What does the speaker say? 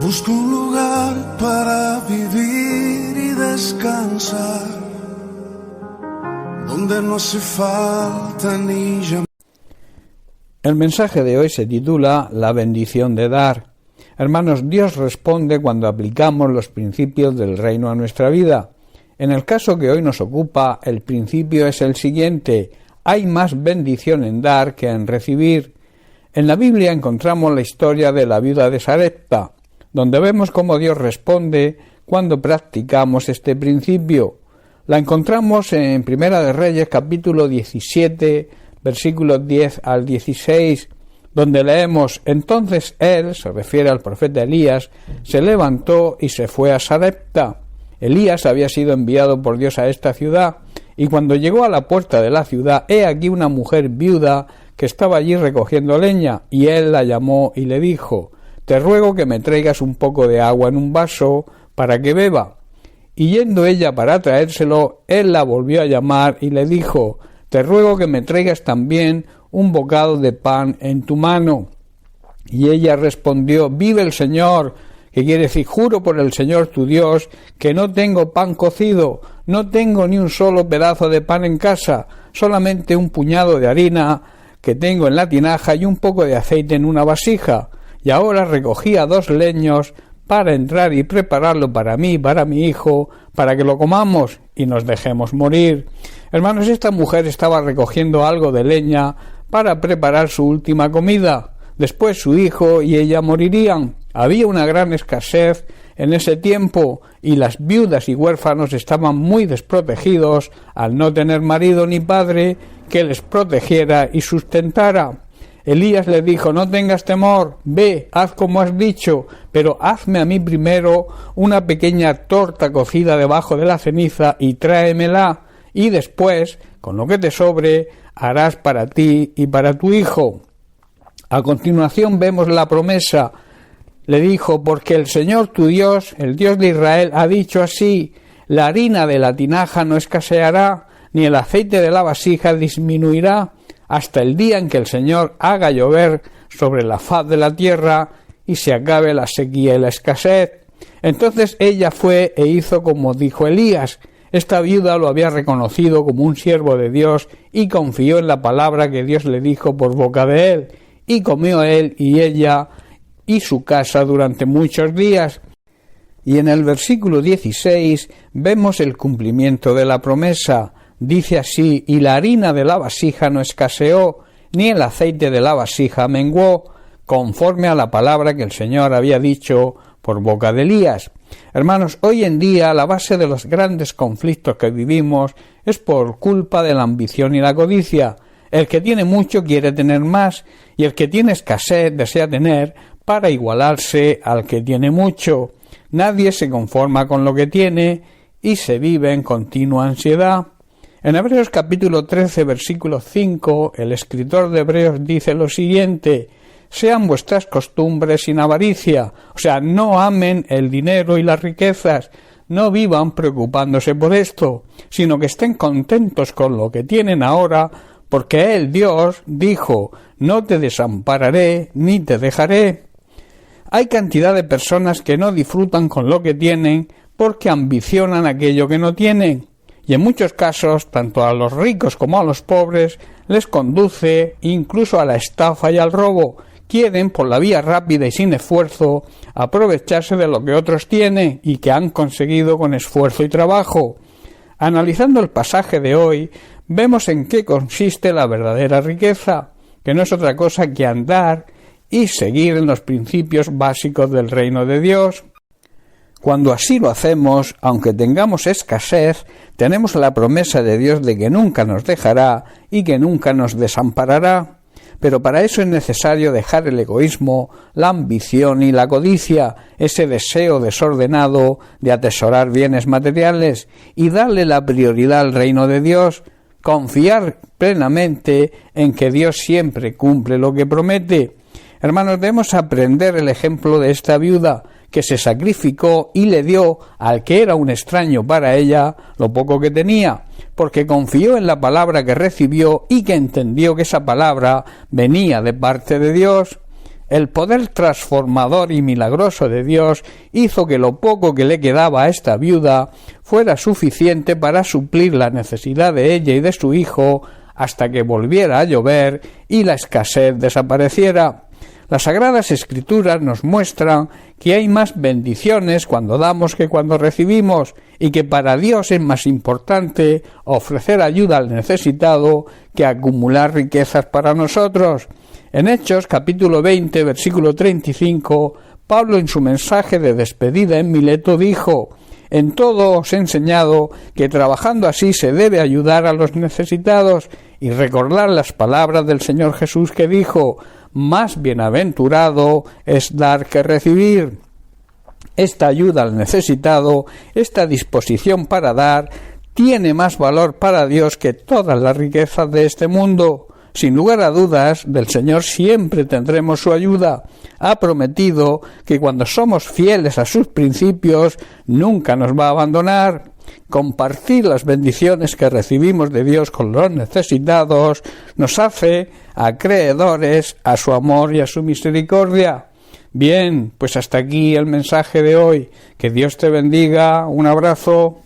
Busco un lugar para vivir y descansar, donde no hace falta ni llamar. El mensaje de hoy se titula La bendición de dar. Hermanos, Dios responde cuando aplicamos los principios del reino a nuestra vida. En el caso que hoy nos ocupa, el principio es el siguiente: hay más bendición en dar que en recibir. En la Biblia encontramos la historia de la viuda de Sarepta, donde vemos cómo Dios responde cuando practicamos este principio. La encontramos en Primera de Reyes, capítulo 17, versículos 10 al 16, donde leemos: entonces él, se refiere al profeta Elías, se levantó y se fue a Sarepta. Elías había sido enviado por Dios a esta ciudad, y cuando llegó a la puerta de la ciudad, he aquí una mujer viuda que estaba allí recogiendo leña, y él la llamó y le dijo: te ruego que me traigas un poco de agua en un vaso para que beba. Y yendo ella para traérselo, él la volvió a llamar y le dijo: te ruego que me traigas también un bocado de pan en tu mano. Y ella respondió: vive el Señor, que quiere decir, juro por el Señor tu Dios, que no tengo pan cocido, no tengo ni un solo pedazo de pan en casa, solamente un puñado de harina que tengo en la tinaja y un poco de aceite en una vasija. Y ahora recogía 2 leños para entrar y prepararlo para mí y para mi hijo, para que lo comamos y nos dejemos morir. Hermanos, esta mujer estaba recogiendo algo de leña para preparar su última comida. Después su hijo y ella morirían. Había una gran escasez en ese tiempo y las viudas y huérfanos estaban muy desprotegidos al no tener marido ni padre que les protegiera y sustentara. Elías le dijo: no tengas temor, ve, haz como has dicho, pero hazme a mí primero una pequeña torta cocida debajo de la ceniza y tráemela, y después, con lo que te sobre, harás para ti y para tu hijo. A continuación vemos la promesa. Le dijo: porque el Señor tu Dios, el Dios de Israel, ha dicho así: la harina de la tinaja no escaseará, ni el aceite de la vasija disminuirá, hasta el día en que el Señor haga llover sobre la faz de la tierra y se acabe la sequía y la escasez. Entonces ella fue e hizo como dijo Elías. Esta viuda lo había reconocido como un siervo de Dios y confió en la palabra que Dios le dijo por boca de él, y comió él y ella y su casa durante muchos días. Y en el versículo 16 vemos el cumplimiento de la promesa. Dice así: y la harina de la vasija no escaseó, ni el aceite de la vasija menguó, conforme a la palabra que el Señor había dicho por boca de Elías. Hermanos, hoy en día la base de los grandes conflictos que vivimos es por culpa de la ambición y la codicia. El que tiene mucho quiere tener más, y el que tiene escasez desea tener para igualarse al que tiene mucho. Nadie se conforma con lo que tiene y se vive en continua ansiedad. En Hebreos capítulo 13, versículo 5, el escritor de Hebreos dice lo siguiente: sean vuestras costumbres sin avaricia, o sea, no amen el dinero y las riquezas, no vivan preocupándose por esto, sino que estén contentos con lo que tienen ahora, porque Él, Dios, dijo: no te desampararé ni te dejaré. Hay cantidad de personas que no disfrutan con lo que tienen porque ambicionan aquello que no tienen. Y en muchos casos, tanto a los ricos como a los pobres, les conduce incluso a la estafa y al robo. Quieren, por la vía rápida y sin esfuerzo, aprovecharse de lo que otros tienen y que han conseguido con esfuerzo y trabajo. Analizando el pasaje de hoy, vemos en qué consiste la verdadera riqueza, que no es otra cosa que andar y seguir en los principios básicos del reino de Dios. Cuando así lo hacemos, aunque tengamos escasez, tenemos la promesa de Dios de que nunca nos dejará y que nunca nos desamparará. Pero para eso es necesario dejar el egoísmo, la ambición y la codicia, ese deseo desordenado de atesorar bienes materiales, y darle la prioridad al reino de Dios, confiar plenamente en que Dios siempre cumple lo que promete. Hermanos, debemos aprender el ejemplo de esta viuda, que se sacrificó y le dio al que era un extraño para ella lo poco que tenía, porque confió en la palabra que recibió y que entendió que esa palabra venía de parte de Dios. el poder transformador y milagroso de Dios hizo que lo poco que le quedaba a esta viuda fuera suficiente para suplir la necesidad de ella y de su hijo hasta que volviera a llover y la escasez desapareciera. Las Sagradas Escrituras nos muestran que hay más bendiciones cuando damos que cuando recibimos, y que para Dios es más importante ofrecer ayuda al necesitado que acumular riquezas para nosotros. En Hechos capítulo 20, versículo 35, Pablo en su mensaje de despedida en Mileto dijo: «En todo os he enseñado que trabajando así se debe ayudar a los necesitados», y recordar las palabras del Señor Jesús que dijo: «Más bienaventurado es dar que recibir». Esta ayuda al necesitado, esta disposición para dar, tiene más valor para Dios que todas las riquezas de este mundo. Sin lugar a dudas, del Señor siempre tendremos su ayuda. Ha prometido que cuando somos fieles a sus principios, nunca nos va a abandonar. Compartir las bendiciones que recibimos de Dios con los necesitados nos hace acreedores a su amor y a su misericordia. Bien, pues hasta aquí el mensaje de hoy. Que Dios te bendiga. Un abrazo.